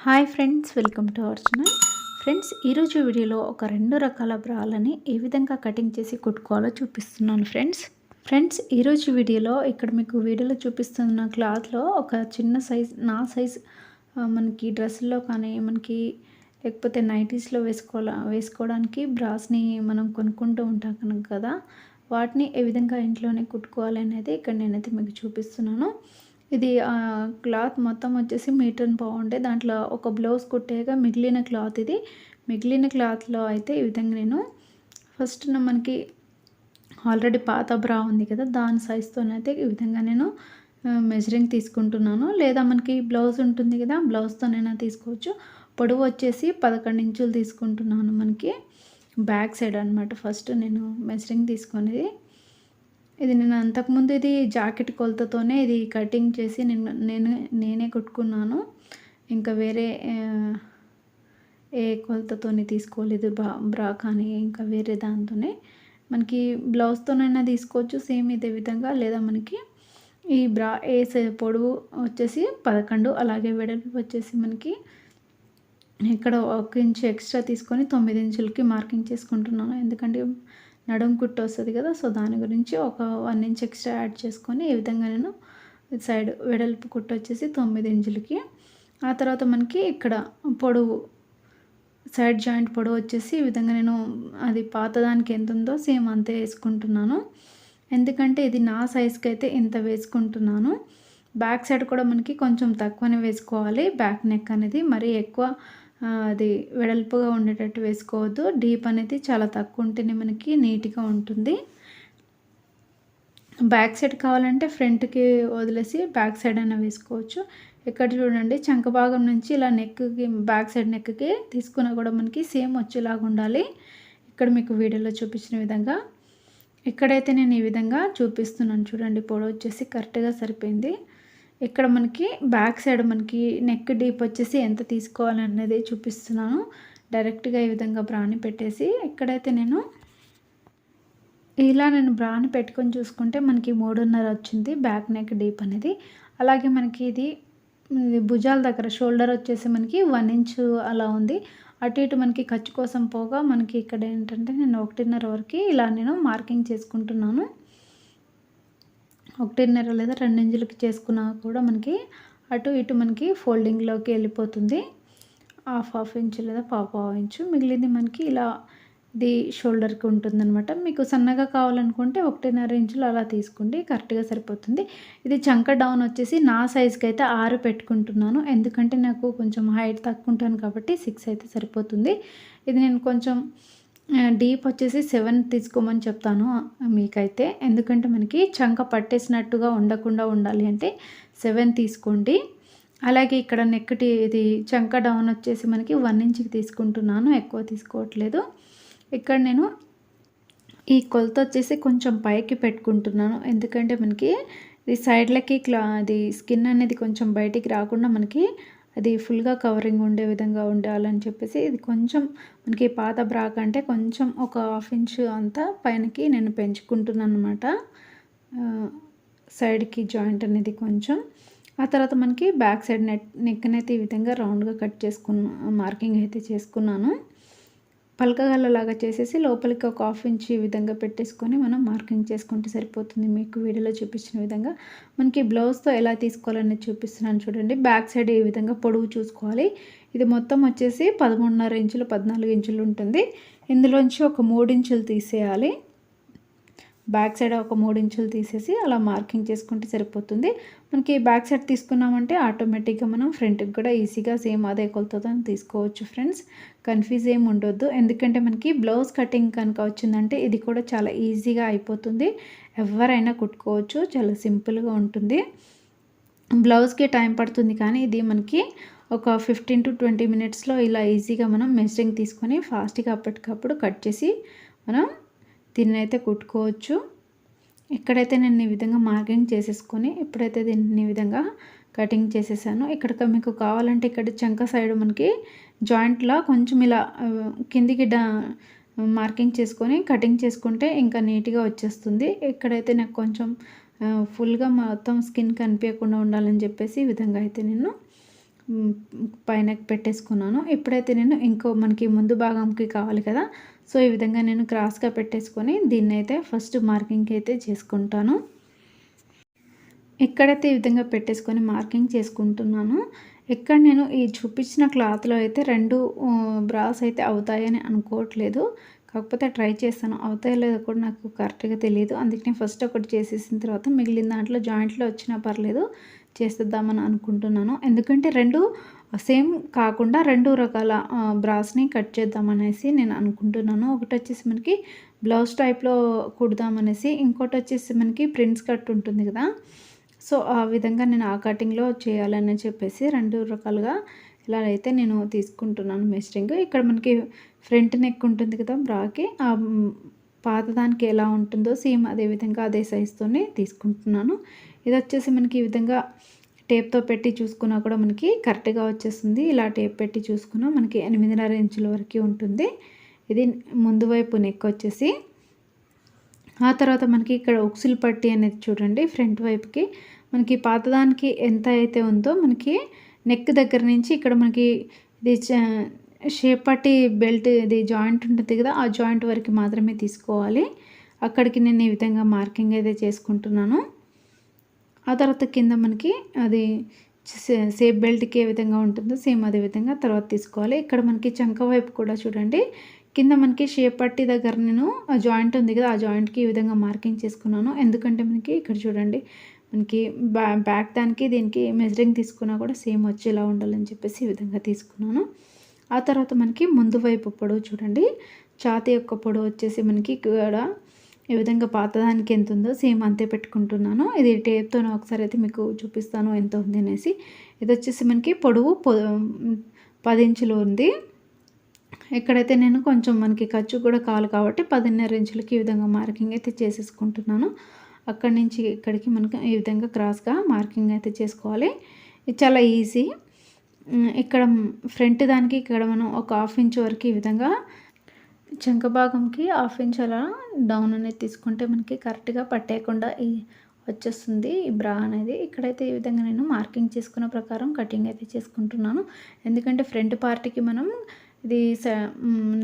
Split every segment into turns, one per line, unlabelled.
Hi friends, welcome to our channel. Friends, ఈరోజు వీడియోలో ఒక 2 రకాల బ్రాలని ఏ విధంగా కటింగ్ చేసి కుట్టుకోవాలో చూపిస్తున్నాను ఫ్రెండ్స్ ఈరోజు వీడియోలో ఇక్కడ మీకు వీడియోలో చూపిస్తున్న క్లాత్లో ఒక చిన్న సైజ్ నా సైజ్ మనకి డ్రెస్సుల్లో కానీ మనకి లేకపోతే నైటీస్లో వేసుకోవడానికి బ్రాస్ని మనం కొనుక్కుంటూ ఉంటాం కదా, వాటిని ఏ విధంగా ఇంట్లోనే కుట్టుకోవాలి అనేది ఇక్కడ నేనైతే మీకు చూపిస్తున్నాను. ఇది క్లాత్ మొత్తం వచ్చేసి 1.5 మీటర్ ఉంటే దాంట్లో ఒక బ్లౌజ్ కుట్టేగా మిగిలిన క్లాత్ ఇది. మిగిలిన క్లాత్లో అయితే ఈ విధంగా నేను ఫస్ట్ మనకి ఆల్రెడీ పాత బ్రా ఉంది కదా, దాని సైజ్తోనైతే ఈ విధంగా నేను మెజరింగ్ తీసుకుంటున్నాను. లేదా మనకి బ్లౌజ్ ఉంటుంది కదా, బ్లౌజ్తోనైనా తీసుకోవచ్చు. పొడవు వచ్చేసి 11 ఇంచులు తీసుకుంటున్నాను. మనకి బ్యాక్ సైడ్ అనమాట ఫస్ట్ నేను మెజరింగ్ తీసుకునేది. ఇది నేను అంతకుముందు ఇది జాకెట్ కొలతతోనే ఇది కటింగ్ చేసి నేనే కుట్టుకున్నాను. ఇంకా వేరే ఏ కొలతతోని తీసుకోలేదు. బ్రా కానీ ఇంకా వేరే దాంతోనే మనకి బ్లౌజ్తోనైనా తీసుకోవచ్చు సేమ్ ఇదే విధంగా. లేదా మనకి ఈ బ్రా పొడవు వచ్చేసి 11, అలాగే వెడల్పు వచ్చేసి మనకి ఇక్కడ 1 ఇంచు ఎక్స్ట్రా తీసుకొని 9 ఇంచులకి మార్కింగ్ చేసుకుంటున్నాను. ఎందుకంటే నడుం కుట్టు వస్తుంది కదా, సో దాని గురించి ఒక 1 ఇంచ్ ఎక్స్ట్రా యాడ్ చేసుకొని ఈ విధంగా నేను సైడ్ వెడల్పు కుట్టు వచ్చేసి 9 ఇంచులకి. ఆ తర్వాత మనకి ఇక్కడ పొడవు సైడ్ జాయింట్ పొడవు వచ్చేసి ఈ విధంగా నేను అది పాతదానికి ఎంత ఉందో సేమ్ అంతే వేసుకుంటున్నాను. ఎందుకంటే ఇది నా సైజ్కి అయితే ఇంత వేసుకుంటున్నాను. బ్యాక్ సైడ్ కూడా మనకి కొంచెం తక్కువనే వేసుకోవాలి. బ్యాక్ నెక్ అనేది మరీ ఎక్కువ అది వెడల్పుగా ఉండేటట్టు వేసుకోవద్దు. డీప్ అనేది చాలా తక్కువ ఉంటేనే మనకి నీట్గా ఉంటుంది. బ్యాక్ సైడ్ కావాలంటే ఫ్రంట్కి వదిలేసి బ్యాక్ సైడ్ అయినా వేసుకోవచ్చు. ఇక్కడ చూడండి, చంక భాగం నుంచి ఇలా నెక్కి బ్యాక్ సైడ్ నెక్కి తీసుకున్నా కూడా మనకి సేమ్ వచ్చేలాగా ఉండాలి. ఇక్కడ మీకు వీడియోలో చూపించిన విధంగా ఇక్కడైతే నేను ఈ విధంగా చూపిస్తున్నాను. చూడండి, పొడవు వచ్చేసి కరెక్ట్గా సరిపోయింది. ఇక్కడ మనకి బ్యాక్ సైడ్ మనకి నెక్ డీప్ వచ్చేసి ఎంత తీసుకోవాలనేది చూపిస్తున్నాను. డైరెక్ట్గా ఈ విధంగా బ్రాని పెట్టేసి ఇక్కడైతే నేను బ్రాని పెట్టుకొని చూసుకుంటే మనకి 3.5 వచ్చింది బ్యాక్ నెక్ డీప్ అనేది. అలాగే మనకి ఇది భుజాల దగ్గర షోల్డర్ వచ్చేసి మనకి 1 ఇంచు అలా ఉంది. అటు ఇటు మనకి ఖర్చు కోసం పోగా మనకి ఇక్కడ ఏంటంటే నేను 1.5 వరకు ఇలా నేను మార్కింగ్ చేసుకుంటున్నాను. 1.5 లేదా 2 ఇంచులకి చేసుకున్నా కూడా మనకి అటు ఇటు మనకి ఫోల్డింగ్లోకి వెళ్ళిపోతుంది. హాఫ్ ఇంచు లేదా పావు ఇంచు మిగిలింది మనకి ఇలా ఇది షోల్డర్కి ఉంటుందన్నమాట. మీకు సన్నగా కావాలనుకుంటే 1.5 ఇంచులు అలా తీసుకోండి, కరెక్ట్గా సరిపోతుంది. ఇది చంక డౌన్ వచ్చేసి నా సైజ్కి అయితే 6 పెట్టుకుంటున్నాను. ఎందుకంటే నాకు కొంచెం హైట్ తక్కువ ఉంటాను కాబట్టి 6 అయితే సరిపోతుంది. ఇది నేను కొంచెం డీప్ వచ్చేసి 7 తీసుకోమని చెప్తాను మీకైతే. ఎందుకంటే మనకి చంక పట్టేసినట్టుగా ఉండకుండా ఉండాలి అంటే 7 తీసుకోండి. అలాగే ఇక్కడ నెక్కటి ఇది చంక డౌన్ వచ్చేసి మనకి 1 ఇంచుకి తీసుకుంటున్నాను, ఎక్కువ తీసుకోవట్లేదు. ఇక్కడ నేను ఈ కొలత వచ్చేసి కొంచెం పైకి పెట్టుకుంటున్నాను. ఎందుకంటే మనకి ఇది సైడ్లకి అది స్కిన్ అనేది కొంచెం బయటికి రాకుండా మనకి అది ఫుల్గా కవరింగ్ ఉండే విధంగా ఉండాలని చెప్పేసి ఇది కొంచెం మనకి పాత బ్రా కంటే కొంచెం ఒక 1/2 ఇంచు అంతా పైనకి నేను పెంచుకుంటున్నాను అనమాట. సైడ్కి జాయింట్ అనేది కొంచెం. ఆ తర్వాత మనకి బ్యాక్ సైడ్ నెక్నైతే ఈ విధంగా రౌండ్గా కట్ మార్కింగ్ అయితే చేసుకున్నాను. పలకగల్లలాగా చేసేసి లోపలికి ఒక 1/2 ఇంచు ఈ విధంగా పెట్టేసుకొని మనం మార్కింగ్ చేసుకుంటే సరిపోతుంది. మీకు వీడియోలో చూపించిన విధంగా మనకి బ్లౌజ్తో ఎలా తీసుకోవాలని చూపిస్తున్నాను చూడండి. బ్యాక్ సైడ్ ఈ విధంగా పొడవు చూసుకోవాలి. ఇది మొత్తం వచ్చేసి 13.5 ఇంచులు 14 ఇంచులు ఉంటుంది. ఇందులోంచి ఒక 3 ఇంచులు తీసేయాలి. బ్యాక్ సైడ్ ఒక 3 ఇంచులు తీసేసి అలా మార్కింగ్ చేసుకుంటే సరిపోతుంది. మనకి బ్యాక్ సైడ్ తీసుకున్నామంటే ఆటోమేటిక్గా మనం ఫ్రంట్కి కూడా ఈజీగా సేమ్ అదే కొలతతో తీసుకోవచ్చు. ఫ్రెండ్స్, కన్ఫ్యూజ్ ఏమి ఉండొద్దు. ఎందుకంటే మనకి బ్లౌజ్ కటింగ్ కనుక వచ్చిందంటే ఇది కూడా చాలా ఈజీగా అయిపోతుంది. ఎవరైనా కుట్టుకోవచ్చు, చాలా సింపుల్గా ఉంటుంది. బ్లౌజ్కి టైం పడుతుంది కానీ ఇది మనకి ఒక 15 to 20 మినిట్స్లో ఇలా ఈజీగా మనం మెజరింగ్ తీసుకొని ఫాస్ట్గా అప్పటికప్పుడు కట్ చేసి మనం దీన్ని అయితే కుట్టుకోవచ్చు. ఇక్కడైతే నేను ఈ విధంగా మార్కింగ్ చేసేసుకొని ఇప్పుడైతే దీన్ని ఈ విధంగా కటింగ్ చేసేసాను. ఇక్కడ మీకు కావాలంటే ఇక్కడ చంక సైడ్ మనకి జాయింట్లో కొంచెం ఇలా కిందికి మార్కింగ్ చేసుకొని కటింగ్ చేసుకుంటే ఇంకా నీట్గా వచ్చేస్తుంది. ఇక్కడైతే నాకు కొంచెం ఫుల్గా మొత్తం స్కిన్ కనిపించకుండా ఉండాలని చెప్పేసి ఈ విధంగా అయితే నేను పైన పెట్టేసుకున్నాను. ఇప్పుడైతే నేను ఇంకో మనకి ముందు భాగంకి కావాలి కదా, సో ఈ విధంగా నేను క్రాస్గా పెట్టేసుకొని దీన్నైతే ఫస్ట్ మార్కింగ్ అయితే చేసుకుంటాను. ఎక్కడైతే ఈ విధంగా పెట్టేసుకొని మార్కింగ్ చేసుకుంటున్నాను. ఇక్కడ నేను ఈ చూపించిన క్లాత్లో అయితే 2 బ్రాస్ అయితే అవుతాయని అనుకోవట్లేదు. కాకపోతే ట్రై చేస్తాను, అవుతాయో లేదో కూడా నాకు కరెక్ట్గా తెలియదు. అందుకని ఫస్ట్ ఒకటి చేసేసిన తర్వాత మిగిలిన దాంట్లో జాయింట్లో వచ్చినా పర్లేదు చేసేద్దామని అనుకుంటున్నాను. ఎందుకంటే 2 సేమ్ కాకుండా 2 రకాల బ్రాస్ని కట్ చేద్దామనేసి నేను అనుకుంటున్నాను. ఒకటి వచ్చేసి మనకి బ్లౌజ్ టైప్లో కుడదామనేసి, ఇంకోటి వచ్చేసి మనకి ప్రిన్స్ కట్ ఉంటుంది కదా, సో ఆ విధంగా నేను ఆ కటింగ్లో చేయాలని చెప్పేసి 2 రకాలుగా ఇలా అయితే నేను తీసుకుంటున్నాను మెజరింగ్. ఇక్కడ మనకి ఫ్రంట్ నెక్ ఉంటుంది కదా బ్రాకి, ఆ పాతదానికి ఎలా ఉంటుందో సేమ్ అదే విధంగా అదే సైజుతోనే తీసుకుంటున్నాను. ఇది వచ్చేసి మనకి ఈ విధంగా టేప్తో పెట్టి చూసుకున్నా కూడా మనకి కరెక్ట్గా వచ్చేస్తుంది. ఇలా టేప్ పెట్టి చూసుకున్నా మనకి 8.5 ఇంచుల వరకు ఉంటుంది. ఇది ముందు వైపు నెక్ వచ్చేసి. ఆ తర్వాత మనకి ఇక్కడ ఉక్సులు పట్టి అనేది చూడండి, ఫ్రంట్ వైపుకి మనకి పాతదానికి ఎంత అయితే ఉందో మనకి నెక్ దగ్గర నుంచి ఇక్కడ మనకి ఇది షేప్ పట్టి బెల్ట్ ఇది జాయింట్ ఉంటుంది కదా, ఆ జాయింట్ వరకు మాత్రమే తీసుకోవాలి. అక్కడికి నేను ఈ విధంగా మార్కింగ్ అయితే చేసుకుంటున్నాను. ఆ తర్వాత కింద మనకి అది సేఫ్ బెల్ట్కి ఏ విధంగా ఉంటుందో సేమ్ అదే విధంగా తర్వాత తీసుకోవాలి. ఇక్కడ మనకి చంక వైపు కూడా చూడండి, కింద మనకి షేప్ పట్టి దగ్గర నేను ఆ జాయింట్ ఉంది కదా, ఆ జాయింట్కి ఈ విధంగా మార్కింగ్ చేసుకున్నాను. ఎందుకంటే మనకి ఇక్కడ చూడండి మనకి బ్యాక్ దానికి దీనికి మెజరింగ్ తీసుకున్నా కూడా సేమ్ వచ్చేలా ఉండాలని చెప్పేసి ఈ విధంగా తీసుకున్నాను. ఆ తర్వాత మనకి ముందు వైపు పొడవు చూడండి, ఛాతీ యొక్క పొడవు వచ్చేసి మనకి ఇక్కడ ఈ విధంగా పాతదానికి ఎంత ఉందో సేమ్ అంతే పెట్టుకుంటున్నాను. ఇది టేప్తో ఒకసారి అయితే మీకు చూపిస్తాను ఎంత ఉంది అనేసి. ఇది వచ్చేసి మనకి పొడవు 10 ఇంచులు ఉంది. ఇక్కడైతే నేను కొంచెం మనకి ఖర్చు కూడా కావాలి కాబట్టి 10.5 ఇంచులకి ఈ విధంగా మార్కింగ్ అయితే చేసేసుకుంటున్నాను. అక్కడి నుంచి ఇక్కడికి మనకు ఈ విధంగా క్రాస్గా మార్కింగ్ అయితే చేసుకోవాలి. ఇది చాలా ఈజీ. ఇక్కడ ఫ్రంట్ దానికి ఇక్కడ మనం ఒక 1/2 ఇంచ్ వరకు ఈ విధంగా చంక భాగంకి 1/2 ఇంచ్ అలా డౌన్ అనేది తీసుకుంటే మనకి కరెక్ట్గా పట్టేయకుండా వచ్చేస్తుంది ఈ బ్రా అనేది. ఇక్కడైతే ఈ విధంగా నేను మార్కింగ్ చేసుకున్న ప్రకారం కటింగ్ అయితే చేసుకుంటున్నాను. ఎందుకంటే ఫ్రంట్ పార్ట్కి మనం ఇది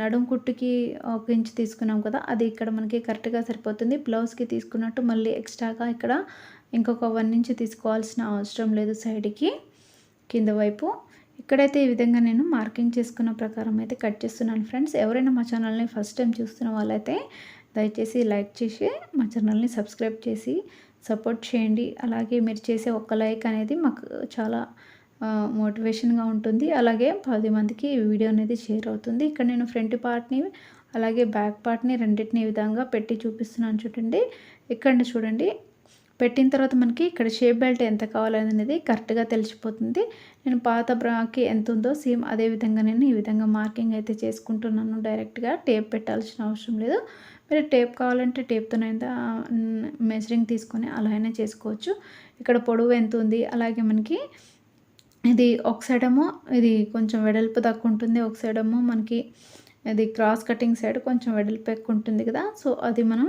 నడుం కుట్టుకి 1 ఇంచ్ తీసుకున్నాం కదా, అది ఇక్కడ మనకి కరెక్ట్గా సరిపోతుంది. బ్లౌజ్కి తీసుకున్నట్టు మళ్ళీ ఎక్స్ట్రాగా ఇక్కడ ఇంకొక 1 ఇంచ్ తీసుకోవాల్సిన అవసరం లేదు సైడ్కి కింద వైపు. ఇక్కడైతే ఈ విధంగా నేను మార్కింగ్ చేసుకున్న ప్రకారం అయితే కట్ చేస్తున్నాను ఫ్రెండ్స్. ఎవరైనా మా ఛానల్ని ఫస్ట్ టైం చూస్తున్న వాళ్ళైతే దయచేసి లైక్ చేసి మా ఛానల్ని సబ్స్క్రైబ్ చేసి సపోర్ట్ చేయండి. అలాగే మీరు చేసే ఒక్క లైక్ అనేది మాకు చాలా మోటివేషన్గా ఉంటుంది. అలాగే 10 మందికి ఈ వీడియో అనేది షేర్ అవుతుంది. ఇక్కడ నేను ఫ్రంట్ పార్ట్ని అలాగే బ్యాక్ పార్ట్ని రెండింటిని ఈ విధంగా పెట్టి చూపిస్తున్నాను చూడండి. ఇక్కడ చూడండి, పెట్టిన తర్వాత మనకి ఇక్కడ షేప్ బెల్ట్ ఎంత కావాలనేది కరెక్ట్గా తెలిసిపోతుంది. నేను పాత బ్రాకి ఎంత ఉందో సేమ్ అదే విధంగా నేను ఈ విధంగా మార్కింగ్ అయితే చేసుకుంటున్నాను. డైరెక్ట్గా టేప్ పెట్టాల్సిన అవసరం లేదు. మీరు టేప్ కావాలంటే టేప్తోనైతే మెజరింగ్ తీసుకొని అలా అయినా చేసుకోవచ్చు. ఇక్కడ పొడవు ఎంత ఉంది, అలాగే మనకి ఇది ఒక సైడ్ ఏమో ఇది కొంచెం వెడల్పు తక్కువ ఉంటుంది, ఒక సైడ్ ఏమో మనకి ఇది క్రాస్ కటింగ్ సైడ్ కొంచెం వెడల్పు ఎక్కువ ఉంటుంది కదా, సో అది మనం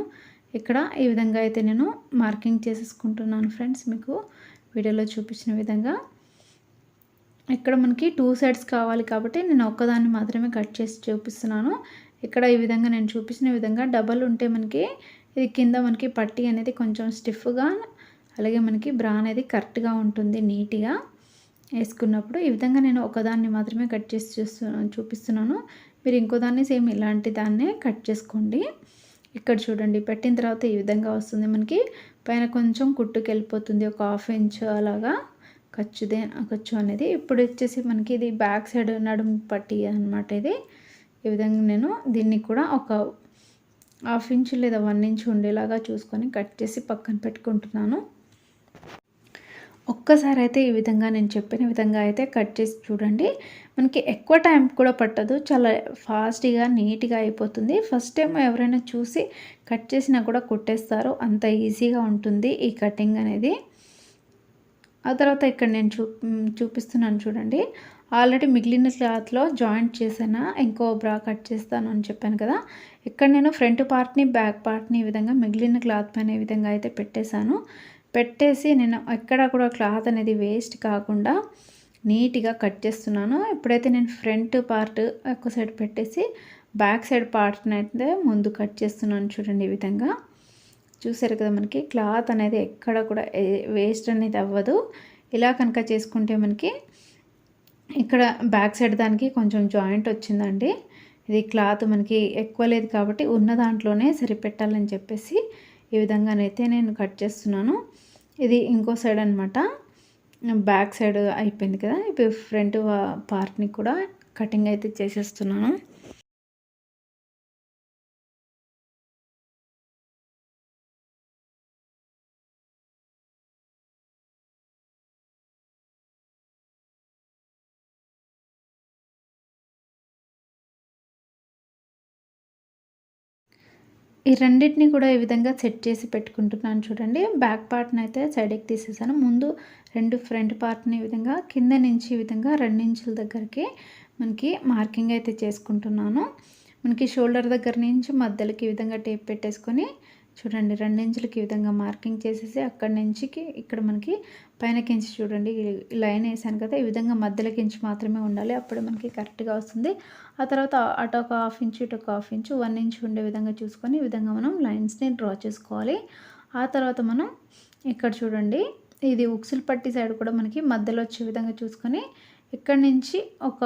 ఇక్కడ ఈ విధంగా అయితే నేను మార్కింగ్ చేసేసుకుంటున్నాను ఫ్రెండ్స్. మీకు వీడియోలో చూపించిన విధంగా ఇక్కడ మనకి 2 సైడ్స్ కావాలి కాబట్టి నేను ఒక్కదాన్ని మాత్రమే కట్ చేసి చూపిస్తున్నాను. ఇక్కడ ఈ విధంగా నేను చూపించిన విధంగా డబల్ ఉంటే మనకి ఇది కింద మనకి పట్టీ అనేది కొంచెం స్టిఫ్గా, అలాగే మనకి బ్రా అనేది కరెక్ట్గా ఉంటుంది నీట్గా వేసుకున్నప్పుడు. ఈ విధంగా నేను ఒకదాన్ని మాత్రమే కట్ చేసి చూపిస్తున్నాను. మీరు ఇంకో దాన్ని సేమ్ ఇలాంటి దాన్నే కట్ చేసుకోండి. ఇక్కడ చూడండి, పెట్టిన తర్వాత ఈ విధంగా వస్తుంది. మనకి పైన కొంచెం కుట్టుకు వెళ్ళిపోతుంది, ఒక 1/2 ఇంచ్ అలాగా ఖర్చు అనేది. ఇప్పుడు వచ్చేసి మనకి ఇది బ్యాక్ సైడ్ నడుము పట్టి అనమాట. ఇది ఈ విధంగా నేను దీన్ని కూడా ఒక 1/2 ఇంచ్ లేదా 1 ఇంచ్ ఉండేలాగా చూసుకొని కట్ చేసి పక్కన పెట్టుకుంటున్నాను. ఒక్కసారి అయితే ఈ విధంగా నేను చెప్పిన విధంగా అయితే కట్ చేసి చూడండి. మనకి ఎక్కువ టైం కూడా పట్టదు, చాలా ఫాస్ట్గా నీట్గా అయిపోతుంది. ఫస్ట్ టైం ఎవరైనా చూసి కట్ చేసినా కూడా కుట్టేస్తారు, అంత ఈజీగా ఉంటుంది ఈ కటింగ్ అనేది. ఆ తర్వాత ఇక్కడ నేను చూపిస్తున్నాను చూడండి. ఆల్రెడీ మిగిలిన క్లాత్లో జాయింట్ చేసాను, ఇంకో బ్రా కట్ చేస్తాను అని చెప్పాను కదా. ఇక్కడ నేను ఫ్రంట్ పార్ట్ని బ్యాక్ పార్ట్ని ఈ విధంగా మిగిలిన క్లాత్ పైన ఈ విధంగా అయితే పెట్టేసి నేను ఎక్కడ కూడా క్లాత్ అనేది వేస్ట్ కాకుండా నీట్గా కట్ చేస్తున్నాను. ఇప్పుడైతే నేను ఫ్రంట్ పార్ట్ ఒక సైడ్ పెట్టేసి బ్యాక్ సైడ్ పార్ట్ని అయితే ముందు కట్ చేస్తున్నాను. చూడండి ఈ విధంగా చూసారు కదా, మనకి క్లాత్ అనేది ఎక్కడ కూడా వేస్ట్ అనేది అవ్వదు. ఇలా కనుక చేసుకుంటే మనకి ఇక్కడ బ్యాక్ సైడ్ దానికి కొంచెం జాయింట్ వచ్చిందండి. ఇది క్లాత్ మనకి ఎక్కువ లేదు కాబట్టి ఉన్న దాంట్లోనే సరిపెట్టాలని చెప్పేసి ఈ విధంగానైతే నేను కట్ చేస్తున్నాను. ఇది ఇంకో సైడ్ అనమాట. బ్యాక్ సైడ్ అయిపోయింది కదా, ఇప్పుడు ఫ్రంట్ పార్ట్ని కూడా కటింగ్ అయితే చేసేస్తున్నాను. ఈ రెండిటిని కూడా ఈ విధంగా సెట్ చేసి పెట్టుకుంటున్నాను. చూడండి బ్యాక్ పార్ట్ని అయితే సైడ్కి తీసేసాను. ముందు రెండు ఫ్రంట్ పార్ట్ని ఈ విధంగా కింద నుంచి ఈ విధంగా 2 ఇంచుల దగ్గరికి మనకి మార్కింగ్ అయితే చేసుకుంటున్నాను. మనకి షోల్డర్ దగ్గర నుంచి మధ్యలోకి ఈ విధంగా టేప్ పెట్టేసుకొని చూడండి 2 ఇంచులకి ఈ విధంగా మార్కింగ్ చేసేసి అక్కడి నుంచి ఇక్కడ మనకి పైనకించి చూడండి లైన్ వేసాను కదా, ఈ విధంగా మధ్యలోకించి మాత్రమే ఉండాలి. అప్పుడు మనకి కరెక్ట్గా వస్తుంది. ఆ తర్వాత అటు ఒక 1/2 ఇంచు ఇటు ఒక 1/2 ఇంచు 1 ఇంచు ఉండే విధంగా చూసుకొని ఈ విధంగా మనం లైన్స్ని డ్రా చేసుకోవాలి. ఆ తర్వాత మనం ఇక్కడ చూడండి ఇది ఉక్సులు పట్టి సైడ్ కూడా మనకి మధ్యలో వచ్చే విధంగా చూసుకొని ఇక్కడి నుంచి ఒక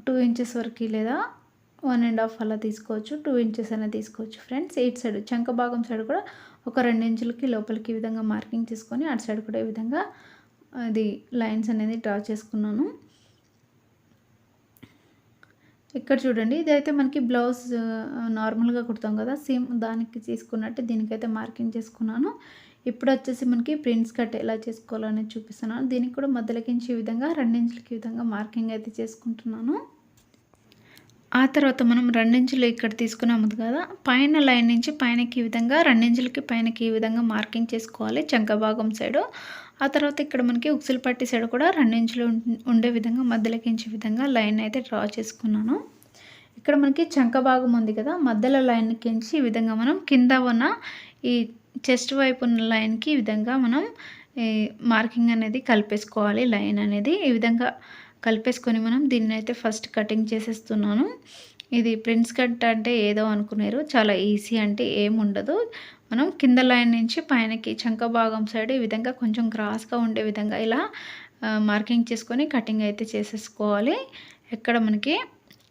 2 ఇంచెస్ వరకు లేదా 1.5 అలా తీసుకోవచ్చు, 2 ఇంచెస్ అయినా తీసుకోవచ్చు ఫ్రెండ్స్. ఇటు సైడ్ చంక భాగం సైడ్ కూడా ఒక 2 ఇంచులకి లోపలికి ఈ విధంగా మార్కింగ్ తీసుకొని అటు సైడ్ కూడా ఈ విధంగా అది లైన్స్ అనేది డ్రా చేసుకున్నాను. ఇక్కడ చూడండి ఇదైతే మనకి బ్లౌజ్ నార్మల్గా కుడతాం కదా, సేమ్ దానికి తీసుకున్నట్టు దీనికైతే మార్కింగ్ చేసుకున్నాను. ఇప్పుడు వచ్చేసి మనకి ప్రిన్స్ కట్ ఎలా చేసుకోవాలనేది చూపిస్తున్నాను. దీనికి కూడా మధ్యలోకించి ఈ విధంగా 2 ఇంచులకి ఈ విధంగా మార్కింగ్ అయితే చేసుకుంటున్నాను. ఆ తర్వాత మనం 2 ఇంచులు ఇక్కడ తీసుకున్నాము కదా, పైన లైన్ నుంచి పైనకి ఈ విధంగా 2 ఇంచులకి పైనకి ఈ విధంగా మార్కింగ్ చేసుకోవాలి చంక భాగం సైడు. ఆ తర్వాత ఇక్కడ మనకి ఉక్సులు పట్టి సైడ్ కూడా 2 ఇంచులు ఉండే విధంగా మధ్యలోకించి విధంగా లైన్ అయితే డ్రా చేసుకున్నాను. ఇక్కడ మనకి చంక భాగం ఉంది కదా, మధ్యలో లైన్కించి ఈ విధంగా మనం కింద ఉన్న ఈ చెస్ట్ వైపు ఉన్న లైన్కి ఈ విధంగా మనం మార్కింగ్ అనేది కలిపేసుకోవాలి. లైన్ అనేది ఈ విధంగా కలిపేసుకొని మనం దీన్ని అయితే ఫస్ట్ కటింగ్ చేసేస్తున్నాను. ఇది ప్రిన్స్ కట్ అంటే ఏదో అనుకున్నారు, చాలా ఈజీ అంటే ఏముండదు. మనం కింద లైన్ నుంచి పైనకి చంక భాగం సైడ్ ఈ విధంగా కొంచెం క్రాస్గా ఉండే విధంగా ఇలా మార్కింగ్ చేసుకొని కటింగ్ అయితే చేసేసుకోవాలి. ఎక్కడ మనకి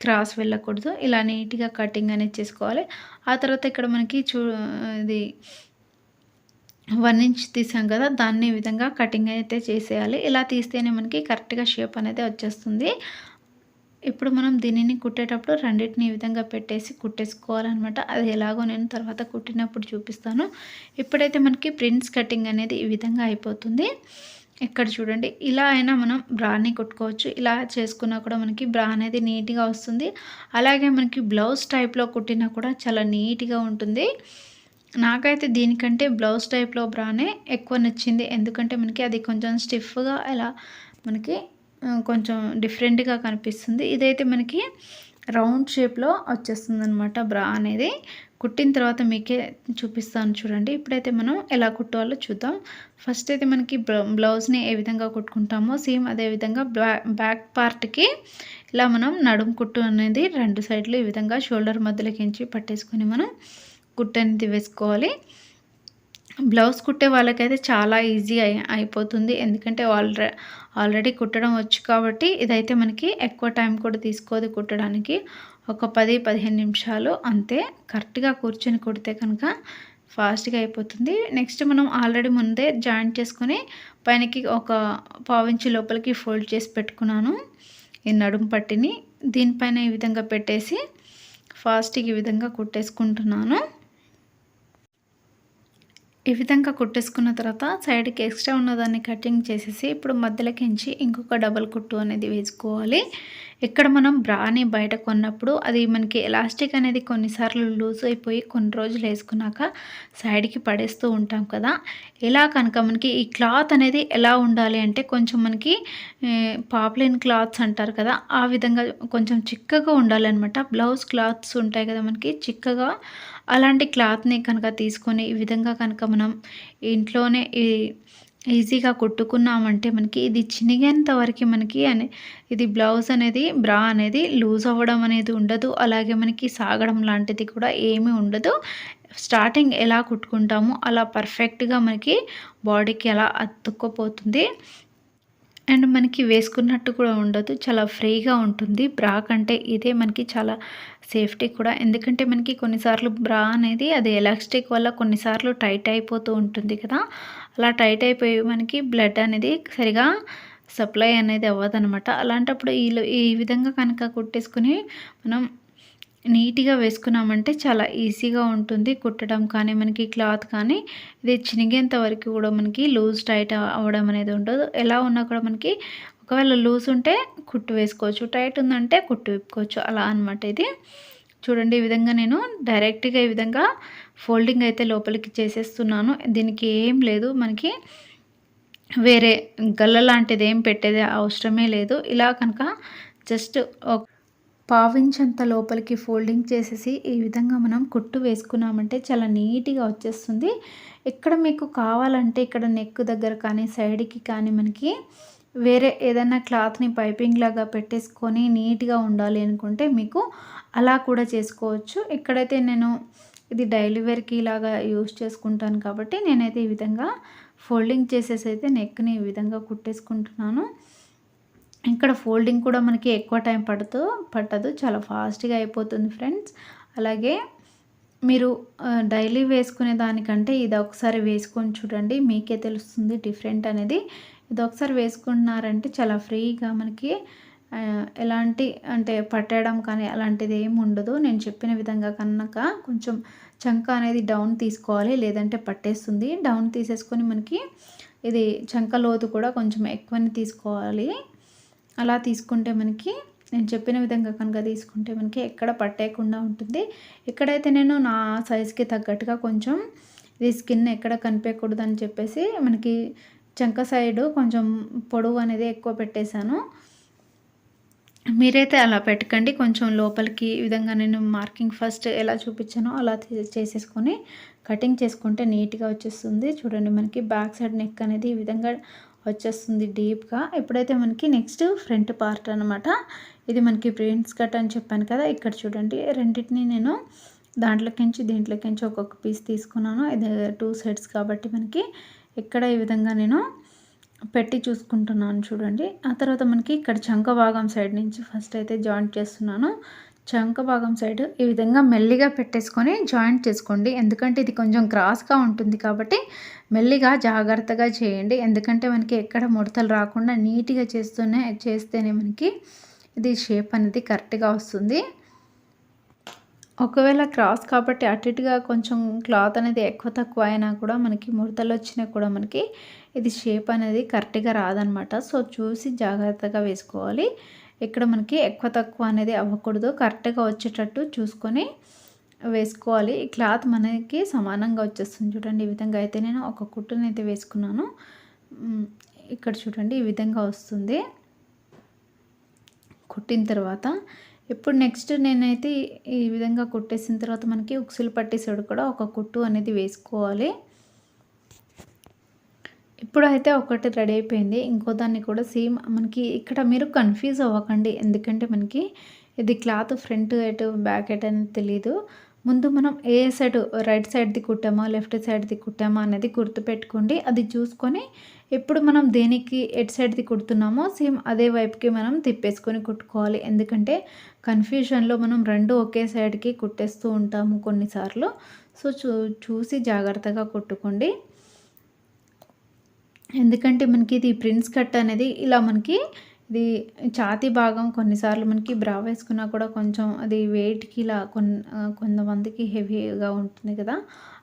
క్రాస్ వెళ్ళకూడదు, ఇలా నీట్గా కటింగ్ అనేది చేసుకోవాలి. ఆ తర్వాత ఇక్కడ మనకి ఇది 1 ఇంచ్ తీసాం కదా, దాన్ని ఈ విధంగా కటింగ్ అయితే చేసేయాలి. ఇలా తీస్తేనే మనకి కరెక్ట్గా షేప్ అనేది వచ్చేస్తుంది. ఇప్పుడు మనం దీనిని కుట్టేటప్పుడు రెండింటిని ఈ విధంగా పెట్టేసి కుట్టేసుకోవాలన్నమాట. అది ఎలాగో నేను తర్వాత కుట్టినప్పుడు చూపిస్తాను. ఇప్పుడైతే మనకి ప్రిన్స్ కటింగ్ అనేది ఈ విధంగా అయిపోతుంది. ఇక్కడ చూడండి ఇలా అయినా మనం బ్రాని కుట్టుకోవచ్చు. ఇలా చేసుకున్నా కూడా మనకి బ్రా అనేది నీట్గా వస్తుంది. అలాగే మనకి బ్లౌజ్ టైప్లో కుట్టినా కూడా చాలా నీట్గా ఉంటుంది. నాకైతే దీనికంటే బ్లౌజ్ టైప్లో బ్రానే ఎక్కువ నచ్చింది. ఎందుకంటే మనకి అది కొంచెం స్టిఫ్గా ఇలా మనకి కొంచెం డిఫరెంట్గా కనిపిస్తుంది. ఇదైతే మనకి రౌండ్ షేప్లో వచ్చేస్తుంది అనమాట బ్రా అనేది. కుట్టిన తర్వాత మీకే చూపిస్తాను చూడండి. ఇప్పుడైతే మనం ఎలా కుట్టాలో చూద్దాం. ఫస్ట్ అయితే మనకి బ్లౌజ్ని ఏ విధంగా కుట్టుకుంటామో సేమ్ అదే విధంగా బ్యాక్ పార్ట్కి ఇలా మనం నడుము కుట్టు అనేది 2 సైడ్లు ఈ విధంగా షోల్డర్ మధ్యలోకించి పట్టేసుకొని మనం కుట్టు అనేది వేసుకోవాలి. బ్లౌజ్ కుట్టే వాళ్ళకైతే చాలా ఈజీ అయిపోతుంది. ఎందుకంటే ఆల్రెడీ కుట్టడం వచ్చు కాబట్టి ఇదైతే మనకి ఎక్కువ టైం కూడా తీసుకోదు కుట్టడానికి. ఒక 10-15 నిమిషాలు అంతే. కరెక్ట్గా కూర్చొని కుడితే కనుక ఫాస్ట్గా అయిపోతుంది. నెక్స్ట్ మనం ఆల్రెడీ ముందే జాయింట్ చేసుకొని పైనకి ఒక 1/4 ఇంచు లోపలికి ఫోల్డ్ చేసి పెట్టుకున్నాను ఈ నడుము పట్టిని. దీనిపైన ఈ విధంగా పెట్టేసి ఫాస్ట్గా ఈ విధంగా కుట్టేసుకుంటున్నాను. ఈ విధంగా కుట్టేసుకున్న తర్వాత సైడ్కి ఎక్స్ట్రా ఉన్నదాన్ని కటింగ్ చేసేసి ఇప్పుడు మధ్యలోకించి ఇంకొక డబల్ కుట్టు అనేది వేసుకోవాలి. ఇక్కడ మనం బ్రాని బయట కొన్నప్పుడు అది మనకి ఎలాస్టిక్ అనేది కొన్నిసార్లు లూజ్ అయిపోయి కొన్ని రోజులు వేసుకున్నాక సైడ్కి పడేస్తూ ఉంటాం కదా. ఇలా కనుక మనకి ఈ క్లాత్ అనేది ఎలా ఉండాలి అంటే కొంచెం మనకి పాప్లిన్ క్లాత్స్ అంటారు కదా, ఆ విధంగా కొంచెం చిక్కగా ఉండాలన్నమాట. బ్లౌజ్ క్లాత్స్ ఉంటాయి కదా మనకి చిక్కగా, అలాంటి క్లాత్ని కనుక తీసుకొని ఈ విధంగా కనుక మనం ఇంట్లోనే ఈ ఈజీగా కుట్టుకున్నామంటే మనకి ఇది చినిగేంత వరకు మనకి ఇది బ్లౌజ్ అనేది బ్రా అనేది లూజ్ అవ్వడం అనేది ఉండదు. అలాగే మనకి సాగడం లాంటిది కూడా ఏమీ ఉండదు. స్టార్టింగ్ ఎలా కుట్టుకుంటామో అలా పర్ఫెక్ట్‌గా మనకి బాడీకి అలా అతుక్కుపోతుంది. అండ్ మనకి వేసుకున్నట్టు కూడా ఉండదు. చాలా ఫ్రీగా ఉంటుంది. బ్రా కంటే ఇదే మనకి చాలా సేఫ్టీ కూడా. ఎందుకంటే మనకి కొన్నిసార్లు బ్రా అనేది అది ఎలాస్టిక్ వల్ల కొన్నిసార్లు టైట్ అయిపోతూ ఉంటుంది కదా! అలా టైట్ అయిపోయి మనకి బ్లడ్ అనేది సరిగా సప్లై అనేది అవ్వదనమాట. అలాంటప్పుడు ఈ విధంగా కనుక కుట్టేసుకొని మనం నీట్‌గా వేసుకున్నామంటే చాలా ఈజీగా ఉంటుంది కుట్టడం కానీ, మనకి క్లాత్ కానీ ఇది చినిగేంత వరకు కూడా మనకి లూజ్ టైట్ అవ్వడం అనేది ఉండదు. ఎలా ఉన్నా కూడా మనకి ఒకవేళ లూజ్ ఉంటే కుట్టు వేసుకోవచ్చు. టైట్ ఉందంటే కుట్టు విప్పుకోవచ్చు. అలా అనమాట ఇది. చూడండి ఈ విధంగా నేను డైరెక్ట్‌గా ఈ విధంగా ఫోల్డింగ్ అయితే లోపలికి చేసేస్తున్నాను. దీనికి ఏం లేదు మనకి వేరే గల్ల లాంటిది ఏం పెట్టేది అవసరమే లేదు. ఇలా కనుక జస్ట్ పావించంత లోపలికి ఫోల్డింగ్ చేసేసి ఈ విధంగా మనం కుట్టు వేసుకున్నామంటే చాలా నీట్‌గా వచ్చేస్తుంది. ఇక్కడ మీకు కావాలంటే ఇక్కడ నెక్ దగ్గర కానీ, సైడ్‌కి కానీ మనకి వేరే ఏదైనా క్లాత్‌ని పైపింగ్ లాగా పెట్టేసుకొని నీట్‌గా ఉండాలి అనుకుంటే మీకు అలా కూడా చేసుకోవచ్చు. ఇక్కడైతే నేను ఇది డైలీ వేర్‌కి ఇలాగా యూజ్ చేసుకుంటాను కాబట్టి నేనైతే ఈ విధంగా ఫోల్డింగ్ చేసేసి అయితే నెక్‌ని ఈ విధంగా కుట్టేసుకుంటున్నాను. ఇక్కడ ఫోల్డింగ్ కూడా మనకి ఎక్కువ టైం పట్టదు. చాలా ఫాస్ట్‌గా అయిపోతుంది ఫ్రెండ్స్. అలాగే మీరు డైలీ వేసుకునే దానికంటే ఇది ఒకసారి వేసుకొని చూడండి. మీకే తెలుస్తుంది డిఫరెంట్ అనేది. ఇది ఒకసారి వేసుకున్నారంటే చాలా ఫ్రీగా మనకి ఎలాంటి అంటే పట్టడం కానీ అలాంటిది ఏమి ఉండదు. నేను చెప్పిన విధంగా కనుక కొంచెం చంక అనేది డౌన్ తీసుకోవాలి. లేదంటే పట్టేస్తుంది. డౌన్ తీసేసుకొని మనకి ఇది చంక లోతు కూడా కొంచెం ఎక్కువనే తీసుకోవాలి. అలా తీసుకుంటే మనకి నేను చెప్పిన విధంగా కనుక తీసుకుంటే మనకి ఎక్కడ పట్టేయకుండా ఉంటుంది. ఇక్కడైతే నేను నా సైజ్‌కి తగ్గట్టుగా కొంచెం ఇది స్కిన్ ఎక్కడ కనిపించకూడదని చెప్పేసి మనకి చంక సైడు కొంచెం పొడవు అనేది ఎక్కువ పెట్టేశాను. మీరైతే అలా పెట్టకండి. కొంచెం లోపలికి ఈ విధంగా నేను మార్కింగ్ ఫస్ట్ ఎలా చూపించానో అలా చేసేసుకొని కటింగ్ చేసుకుంటే నీట్‌గా వచ్చేస్తుంది. చూడండి మనకి బ్యాక్ సైడ్ నెక్ అనేది ఈ విధంగా వచ్చేస్తుంది డీప్‌గా. ఇప్పుడైతే మనకి నెక్స్ట్ ఫ్రంట్ పార్ట్ అనమాట. ఇది మనకి ప్రిన్స్ కట్ అని చెప్పాను కదా! ఇక్కడ చూడండి రెండిటిని నేను దీంట్లోకించి ఒక్కొక్క పీస్ తీసుకున్నాను. ఇది 2 సైడ్స్ కాబట్టి మనకి ఇక్కడ ఈ విధంగా నేను పెట్టి చూసుకుంటున్నాను చూడండి. ఆ తర్వాత మనకి ఇక్కడ చంక భాగం సైడ్ నుంచి ఫస్ట్ అయితే జాయింట్ చేస్తున్నాను. చంక భాగం సైడ్ ఈ విధంగా మెల్లిగా పెట్టేసుకొని జాయింట్ చేసుకోండి. ఎందుకంటే ఇది కొంచెం క్రాస్‌గా ఉంటుంది కాబట్టి మెల్లిగా జాగ్రత్తగా చేయండి. ఎందుకంటే మనకి ఎక్కడ ముడతలు రాకుండా నీట్‌గా చేస్తేనే మనకి ఇది షేప్ అనేది కరెక్ట్‌గా వస్తుంది. ఒకవేళ క్రాస్ కాబట్టి అటు ఇటుగా కొంచెం క్లాత్ అనేది ఎక్కువ తక్కువ అయినా కూడా మనకి ముడతలు వచ్చినా కూడా మనకి ఇది షేప్ అనేది కరెక్ట్‌గా రాదనమాట. సో చూసి జాగ్రత్తగా వేసుకోవాలి. ఇక్కడ మనకి ఎక్కువ తక్కువ అనేది అవ్వకూడదు. కరెక్ట్‌గా వచ్చేటట్టు చూసుకొని వేసుకోవాలి. ఈ క్లాత్ మనకి సమానంగా వచ్చేస్తుంది చూడండి. ఈ విధంగా అయితే నేను ఒక కుట్టునైతే వేసుకున్నాను. ఇక్కడ చూడండి ఈ విధంగా వస్తుంది. కుట్టిన తర్వాత ఇప్పుడు నెక్స్ట్ నేనైతే ఈ విధంగా కుట్టేసిన తర్వాత మనకి ఉక్సులు పట్టి సైడ్ కూడా ఒక కుట్టు అనేది వేసుకోవాలి. ఇప్పుడైతే ఒకటి రెడీ అయిపోయింది. ఇంకో దాన్ని కూడా సేమ్ మనకి ఇక్కడ మీరు కన్ఫ్యూజ్ అవ్వకండి. ఎందుకంటే మనకి ఇది క్లాత్ ఫ్రంట్ ఎటు బ్యాక్ ఎటు అనేది తెలీదు. ముందు మనం ఏ సైడ్ రైట్ సైడ్‌ది కుట్టామా, లెఫ్ట్ సైడ్‌ది కుట్టామా అనేది గుర్తుపెట్టుకోండి. అది చూసుకొని ఇప్పుడు మనం దేనికి ఎటు సైడ్‌ది కుడుతున్నామో సేమ్ అదే వైపుకి మనం తిప్పేసుకొని కుట్టుకోవాలి. ఎందుకంటే కన్ఫ్యూజన్‌లో మనం 2 ఒకే సైడ్‌కి కుట్టేస్తూ ఉంటాము కొన్నిసార్లు. సో చూసి జాగ్రత్తగా కుట్టుకోండి. ఎందుకంటే మనకి ఇది ప్రిన్స్ కట్ అనేది ఇలా మనకి ఇది ఛాతీ భాగం కొన్నిసార్లు మనకి బ్రా వేసుకున్నా కూడా కొంచెం అది వెయిట్‌కి ఇలా కొంతమందికి హెవీగా ఉంటుంది కదా!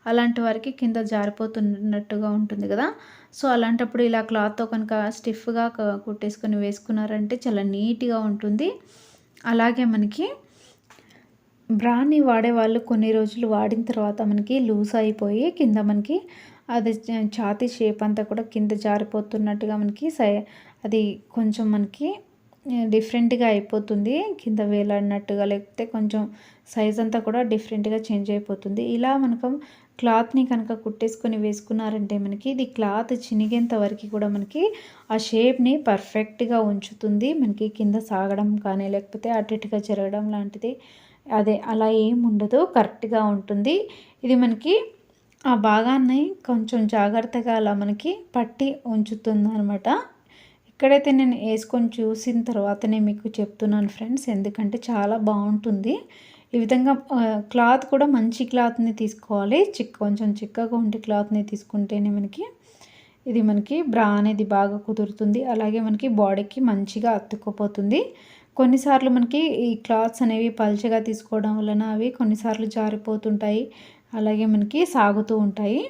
అలాంటి వారికి కింద జారిపోతున్నట్టుగా ఉంటుంది కదా! సో అలాంటప్పుడు ఇలా క్లాత్‌తో కనుక స్టిఫ్‌గా కుట్టేసుకొని వేసుకున్నారంటే చాలా నీట్‌గా ఉంటుంది. అలాగే మనకి బ్రాని వాడేవాళ్ళు కొన్ని రోజులు వాడిన తర్వాత మనకి లూజ్ అయిపోయి కింద మనకి అది ఛాతీ షేప్ అంతా కూడా కింద జారిపోతున్నట్టుగా మనకి అది కొంచెం మనకి డిఫరెంట్గా అయిపోతుంది, కింద వేలాడినట్టుగా, లేకపోతే కొంచెం సైజ్ అంతా కూడా డిఫరెంట్గా చేంజ్ అయిపోతుంది. ఇలా మనకు క్లాత్ని కనుక కుట్టేసుకొని వేసుకున్నారంటే మనకి ఇది క్లాత్ చినిగేంత వరకు కూడా మనకి ఆ షేప్ని పర్ఫెక్ట్గా ఉంచుతుంది. మనకి కింద సాగడం కానీ లేకపోతే అటు ఇటుగా జరగడం లాంటిది అలా ఏం ఉండదు, కరెక్ట్గా ఉంటుంది. ఇది మనకి ఆ భాగాన్ని కొంచెం జాగ్రత్తగా అలా మనకి పట్టి ఉంచుతుంది అనమాట. ఇక్కడైతే నేను వేసుకొని చూసిన తర్వాతనే మీకు చెప్తున్నాను ఫ్రెండ్స్, ఎందుకంటే చాలా బాగుంటుంది. ఈ విధంగా క్లాత్ కూడా మంచి క్లాత్ని తీసుకోవాలి, కొంచెం చిక్కగా ఉండే క్లాత్ని తీసుకుంటేనే మనకి బ్రా అనేది బాగా కుదురుతుంది. అలాగే మనకి బాడీకి మంచిగా అతుక్కుపోతుంది. కొన్నిసార్లు మనకి ఈ క్లాత్స్ అనేవి పల్చగా తీసుకోవడం వలన అవి కొన్నిసార్లు జారిపోతుంటాయి, అలాగే మనకి సాగుతూ ఉంటాయి.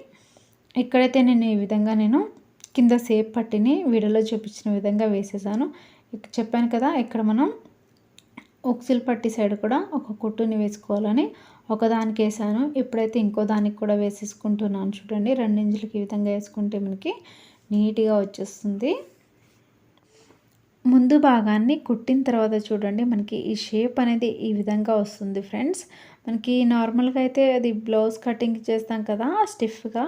ఇక్కడైతే నేను ఈ విధంగా కింద సేప్ పట్టిని వీడియోలో చూపించిన విధంగా వేసేసాను. చెప్పాను కదా, ఇక్కడ మనం ఉక్సిల్ పట్టి సైడ్ కూడా ఒక కుట్టుని వేసుకోవాలని ఒకదానికి వేసాను. ఇప్పుడైతే ఇంకో దానికి కూడా వేసేసుకుంటున్నాను. చూడండి, 2 ఇంచులకి ఈ విధంగా వేసుకుంటే మనకి నీట్గా వచ్చేస్తుంది. ముందు భాగాన్ని కుట్టిన తర్వాత చూడండి, మనకి ఈ షేప్ అనేది ఈ విధంగా వస్తుంది ఫ్రెండ్స్. మనకి నార్మల్గా అయితే అది బ్లౌజ్ కటింగ్ చేస్తాం కదా స్టిఫ్గా,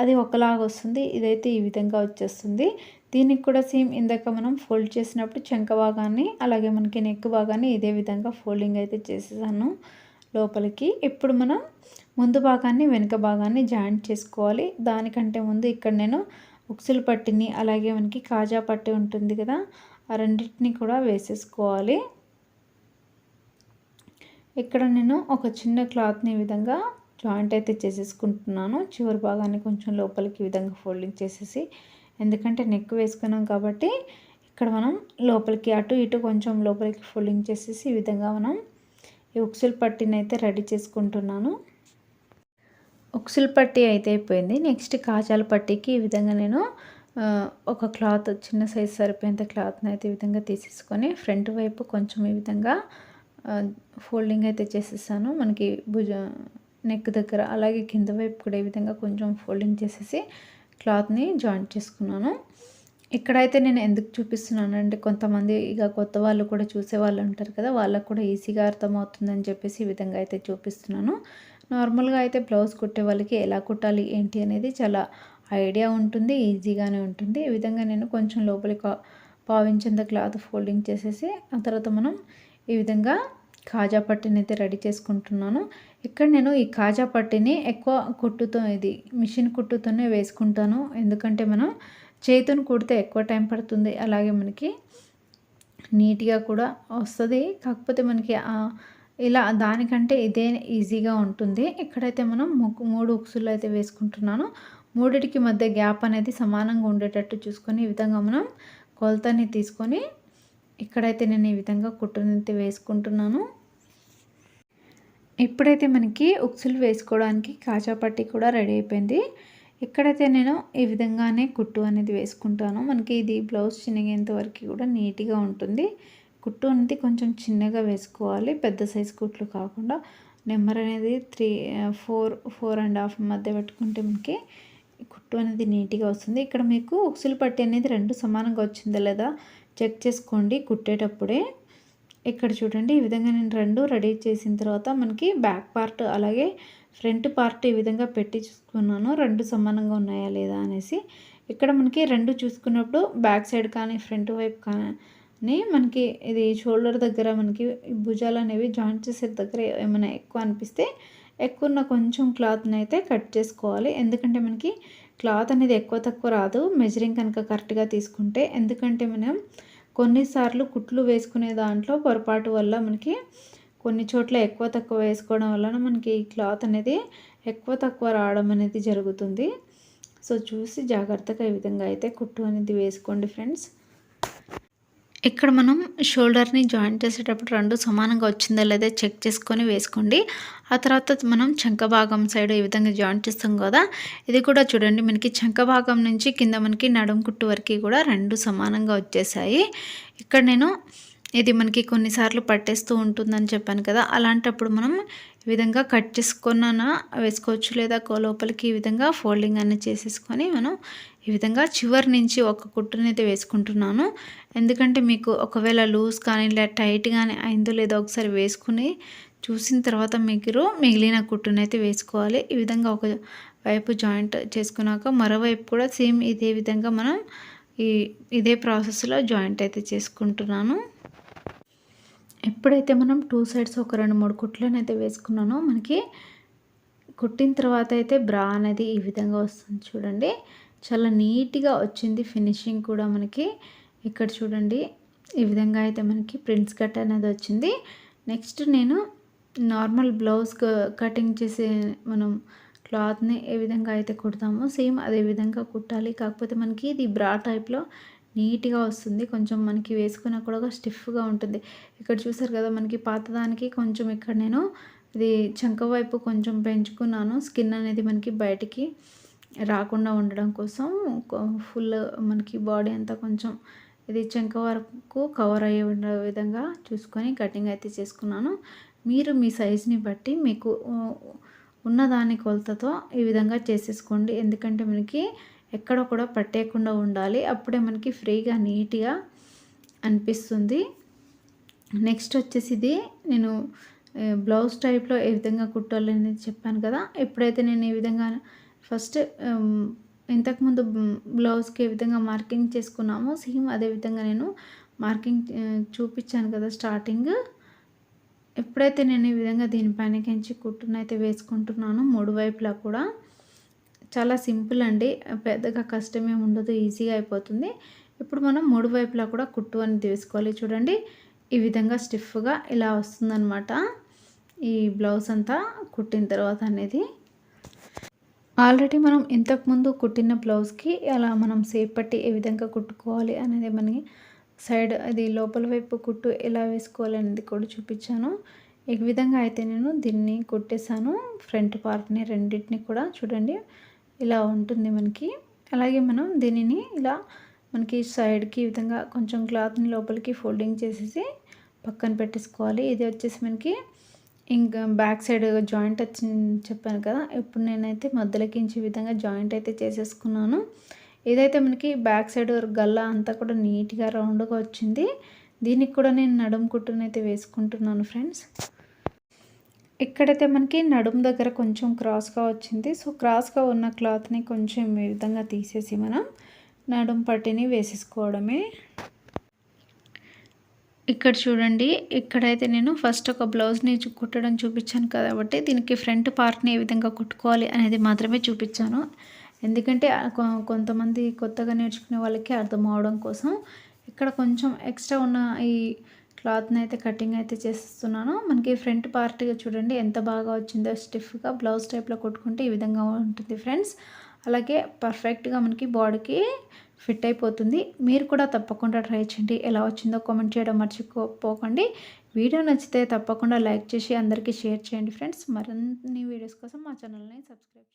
అది ఒకలాగా వస్తుంది. ఇదైతే ఈ విధంగా వచ్చేస్తుంది. దీనికి కూడా సేమ్ ఇందాక మనం ఫోల్డ్ చేసినప్పుడు చంక భాగాన్ని అలాగే మనకి నెక్ భాగాన్ని ఇదే విధంగా ఫోల్డింగ్ అయితే చేసేసాను లోపలికి. ఇప్పుడు మనం ముందు భాగాన్ని వెనుక భాగాన్ని జాయింట్ చేసుకోవాలి. దానికంటే ముందు ఇక్కడ నేను ఉక్సులు పట్టిని అలాగే మనకి కాజా పట్టి ఉంటుంది కదా, ఆ రెండింటిని కూడా వేసేసుకోవాలి. ఇక్కడ నేను ఒక చిన్న క్లాత్ని ఈ విధంగా జాయింట్ అయితే చేసేసుకుంటున్నాను. చివరి భాగాన్ని కొంచెం లోపలికి ఈ విధంగా ఫోల్డింగ్ చేసేసి, ఎందుకంటే నెక్ వేసుకున్నాం కాబట్టి ఇక్కడ మనం లోపలికి అటు ఇటు కొంచెం లోపలికి ఫోల్డింగ్ చేసేసి ఈ విధంగా మనం ఈ ఉక్సులు పట్టిని అయితే రెడీ చేసుకుంటున్నాను. ఉక్సులు పట్టి అయితే అయిపోయింది. నెక్స్ట్ కాజాల పట్టికి ఈ విధంగా నేను ఒక క్లాత్ చిన్న సైజ్ సరిపోయేంత క్లాత్ని అయితే ఈ విధంగా తీసేసుకొని ఫ్రంట్ వైపు కొంచెం ఈ విధంగా ఫోల్డింగ్ అయితే చేసేసాను. మనకి నెక్ దగ్గర అలాగే కింద వైపు కూడా ఈ విధంగా కొంచెం ఫోల్డింగ్ చేసేసి క్లాత్ని జాయింట్ చేసుకున్నాను. ఇక్కడైతే నేను ఎందుకు చూపిస్తున్నాను అంటే, కొంతమంది ఇక కొత్త వాళ్ళు కూడా చూసే వాళ్ళు ఉంటారు కదా, వాళ్ళకు కూడా ఈజీగా అర్థమవుతుందని చెప్పేసి ఈ విధంగా అయితే చూపిస్తున్నాను. నార్మల్గా అయితే బ్లౌజ్ కుట్టే వాళ్ళకి ఎలా కుట్టాలి ఏంటి అనేది చాలా ఐడియా ఉంటుంది, ఈజీగానే ఉంటుంది. ఈ విధంగా నేను కొంచెం లోపలికి పావించేంత క్లాత్ ఫోల్డింగ్ చేసేసి ఆ తర్వాత మనం ఈ విధంగా కాజా పట్టిని అయితే రెడీ చేసుకుంటున్నాను. ఇక్కడ నేను ఈ కాజా పట్టిని ఎక్కువ కుట్టుతో, ఇది మిషన్ కుట్టుతోనే వేసుకుంటాను. ఎందుకంటే మనం చేతిని కుడితే ఎక్కువ టైం పడుతుంది, అలాగే మనకి నీట్గా కూడా వస్తుంది. కాకపోతే మనకి ఇలా దానికంటే ఇదే ఈజీగా ఉంటుంది. ఇక్కడైతే మనం 3 ఉక్సులు అయితే వేసుకుంటున్నాను. మూడిటికి మధ్య గ్యాప్ అనేది సమానంగా ఉండేటట్టు చూసుకొని ఈ విధంగా మనం కొలతని తీసుకొని ఇక్కడైతే నేను ఈ విధంగా కుట్టునైతే వేసుకుంటున్నాను. ఇప్పుడైతే మనకి ఉక్సులు వేసుకోవడానికి కాజా పట్టి కూడా రెడీ అయిపోయింది. ఇక్కడైతే నేను ఈ విధంగానే కుట్టు అనేది వేసుకుంటాను. మనకి ఇది బ్లౌజ్ చినిగేంత వరకు కూడా నీట్గా ఉంటుంది. కుట్టు అనేది కొంచెం చిన్నగా వేసుకోవాలి, పెద్ద సైజ్ కుట్లు కాకుండా. నెంబర్ అనేది 4.5 మధ్య పెట్టుకుంటే మనకి కుట్టు అనేది నీట్గా వస్తుంది. ఇక్కడ మీకు ఉక్సులు పట్టి అనేది 2 సమానంగా వచ్చిందా లేదా చెక్ చేసుకోండి కుట్టేటప్పుడే. ఇక్కడ చూడండి, ఈ విధంగా నేను 2 రెడీ చేసిన తర్వాత మనకి బ్యాక్ పార్ట్ అలాగే ఫ్రంట్ పార్ట్ ఈ విధంగా పెట్టి చూసుకున్నాను 2 సమానంగా ఉన్నాయా లేదా అనేసి. ఇక్కడ మనకి 2 చూసుకున్నప్పుడు బ్యాక్ సైడ్ కానీ ఫ్రంట్ వైపు కానీ మనకి ఇది షోల్డర్ దగ్గర మనకి భుజాలు అనేవి జాయింట్ చేసే దగ్గర ఏమైనా ఎక్కువ అనిపిస్తే ఎక్కువ ఉన్న కొంచెం క్లాత్ని అయితే కట్ చేసుకోవాలి. ఎందుకంటే మనకి క్లాత్ అనేది ఎక్కువ తక్కువ రాదు మెజరింగ్ కనుక కరెక్ట్గా తీసుకుంటే. ఎందుకంటే మనం కొన్నిసార్లు కుట్లు వేసుకునే దాంట్లో పొరపాటు వల్ల మనకి కొన్ని చోట్ల ఎక్కువ తక్కువ వేసుకోవడం వలన మనకి ఈ క్లాత్ అనేది ఎక్కువ తక్కువ రావడం అనేది జరుగుతుంది. సో చూసి జాగ్రత్తగా ఈ విధంగా అయితే కుట్టు అనేది వేసుకోండి ఫ్రెండ్స్. ఇక్కడ మనం షోల్డర్ని జాయింట్ చేసేటప్పుడు 2 సమానంగా వచ్చిందా లేదా చెక్ చేసుకొని వేసుకోండి. ఆ తర్వాత మనం చంక భాగం సైడ్ ఈ విధంగా జాయింట్ చేస్తాం కదా, ఇది కూడా చూడండి మనకి చంక భాగం నుంచి కింద మనకి నడుం కుట్టు వరకు కూడా 2 సమానంగా వచ్చేసాయి. ఇక్కడ నేను ఇది మనకి కొన్నిసార్లు పట్టేస్తూ ఉంటుందని చెప్పాను కదా, అలాంటప్పుడు మనం ఈ విధంగా కట్ చేసుకున్నా వేసుకోవచ్చు, లేదా లోపలికి ఈ విధంగా ఫోల్డింగ్ అనేది చేసేసుకొని మనం ఈ విధంగా చివరి నుంచి ఒక కుట్టునైతే వేసుకుంటున్నాను. ఎందుకంటే మీకు ఒకవేళ లూజ్ కానీ ఇలా టైట్ కానీ అయిందో లేదో ఒకసారి వేసుకుని చూసిన తర్వాత మీరు మిగిలిన కుట్టునైతే వేసుకోవాలి. ఈ విధంగా ఒక వైపు జాయింట్ చేసుకున్నాక మరోవైపు కూడా సేమ్ ఇదే విధంగా మనం ఇదే ప్రాసెస్లో జాయింట్ అయితే చేసుకుంటున్నాను. ఎప్పుడైతే మనం 2 సైడ్స్ ఒక 2-3 కుట్లనైతే వేసుకున్నానో మనకి కుట్టిన తర్వాత అయితే బ్రా అనేది ఈ విధంగా వస్తుంది చూడండి. చాలా నీట్గా వచ్చింది ఫినిషింగ్ కూడా మనకి. ఇక్కడ చూడండి ఈ విధంగా అయితే మనకి ప్రిన్స్ కట్ అనేది వచ్చింది. నెక్స్ట్ నేను నార్మల్ బ్లౌజ్ కటింగ్ చేసే మనం క్లాత్ని ఏ విధంగా అయితే కుడతామో సేమ్ అదే విధంగా కుట్టాలి. కాకపోతే మనకి ఇది బ్రా టైప్లో నీట్గా వస్తుంది. కొంచెం మనకి వేసుకున్నా కూడా స్టిఫ్గా ఉంటుంది. ఇక్కడ చూసారు కదా మనకి పాతదానికి కొంచెం ఇక్కడ నేను ఇది చంక వైపు కొంచెం పెంచుకున్నాను. స్కిన్ అనేది మనకి బయటికి రాకుండా ఉండడం కోసం ఫుల్ మనకి బాడీ అంతా కొంచెం ఇది చంక వరకు కవర్ అయ్యే విధంగా చూసుకొని కటింగ్ అయితే చేసుకున్నాను. మీరు మీ సైజుని బట్టి మీకు ఉన్నదాని కొలతతో ఈ విధంగా చేసేసుకోండి. ఎందుకంటే మనకి ఎక్కడ కూడా పట్టేయకుండా ఉండాలి. అప్పుడే మనకి ఫ్రీగా నీట్గా అనిపిస్తుంది. నెక్స్ట్ వచ్చేసి ఇది నేను బ్లౌజ్ టైప్లో ఏ విధంగా కుట్టాలి అనేది చెప్పాను కదా. ఎప్పుడైతే నేను ఈ విధంగా ఫస్ట్ ఇంతకుముందు బ్లౌజ్కి ఏ విధంగా మార్కింగ్ చేసుకున్నామో సేమ్ అదే విధంగా నేను మార్కింగ్ చూపించాను కదా స్టార్టింగ్. ఎప్పుడైతే నేను ఈ విధంగా దీనిపైనకించి కుట్టునైతే వేసుకుంటున్నాను 3 వైపులా కూడా. చాలా సింపుల్ అండి, పెద్దగా కష్టమేమి ఉండదు, ఈజీగా అయిపోతుంది. ఇప్పుడు మనం 3 వైపులా కూడా కుట్టు అనేది వేసుకోవాలి. చూడండి ఈ విధంగా స్టిఫ్గా ఇలా వస్తుందన్నమాట ఈ బ్లౌజ్ అంతా కుట్టిన తర్వాత అనేది. ఆల్రెడీ మనం ఇంతకుముందు కుట్టిన బ్లౌజ్కి అలా మనం సేప్ పట్టి ఏ విధంగా కుట్టుకోవాలి అనేది మనకి సైడ్ అది లోపల వైపు కుట్టు ఎలా వేసుకోవాలి అనేది కూడా చూపించాను. ఈ విధంగా అయితే నేను దీన్ని కుట్టేశాను. ఫ్రంట్ పార్ట్ని రెండింటిని కూడా చూడండి ఇలా ఉంటుంది మనకి. అలాగే మనం దీనిని ఇలా మనకి సైడ్కి ఈ విధంగా కొంచెం క్లాత్ని లోపలికి ఫోల్డింగ్ చేసేసి పక్కన పెట్టేసుకోవాలి. ఇది వచ్చేసి మనకి ఇంకా బ్యాక్ సైడ్ జాయింట్ వచ్చింది చెప్పాను కదా. ఇప్పుడు నేనైతే మధ్యలోకి ఈ విధంగా జాయింట్ అయితే చేసేసుకున్నాను. ఇదైతే మనకి బ్యాక్ సైడ్ గల్లా అంతా కూడా నీట్గా రౌండ్గా వచ్చింది. దీనికి కూడా నేను నడుము కుట్టునైతే వేసుకుంటున్నాను ఫ్రెండ్స్. ఇక్కడైతే మనకి నడుము దగ్గర కొంచెం క్రాస్గా వచ్చింది. సో క్రాస్గా ఉన్న క్లాత్ని కొంచెం ఈ విధంగా తీసేసి మనం నడుము పట్టిని వేసేసుకోవడమే. ఇక్కడ చూడండి ఇక్కడైతే నేను ఫస్ట్ ఒక బ్లౌజ్ని కుట్టడం చూపించాను కాబట్టి దీనికి ఫ్రంట్ పార్ట్ని ఏ విధంగా కుట్టుకోవాలి అనేది మాత్రమే చూపించాను. ఎందుకంటే కొంతమంది కొత్తగా నేర్చుకునే వాళ్ళకి అర్థం అవడం కోసం ఇక్కడ కొంచెం ఎక్స్ట్రా ఉన్న ఈ క్లాత్ని అయితే కటింగ్ అయితే చేస్తున్నాను. మనకి ఫ్రంట్ పార్ట్గా చూడండి ఎంత బాగా వచ్చిందో స్టిఫ్గా బ్లౌజ్ టైప్లో కుట్టుకుంటే ఈ విధంగా ఉంటుంది ఫ్రెండ్స్. అలాగే పర్ఫెక్ట్గా మనకి బాడీకి ఫిట్ అయిపోతుంది. మీరు కూడా తప్పకుండా ట్రై చేయండి. ఎలా వచ్చిందో కామెంట్ చేయడం మర్చిపోకండి. వీడియో నచ్చితే తప్పకుండా లైక్ చేసి అందరికీ షేర్ చేయండి ఫ్రెండ్స్. మరిన్ని వీడియోస్ కోసం మా ఛానల్ని సబ్స్క్రైబ్ చేయండి.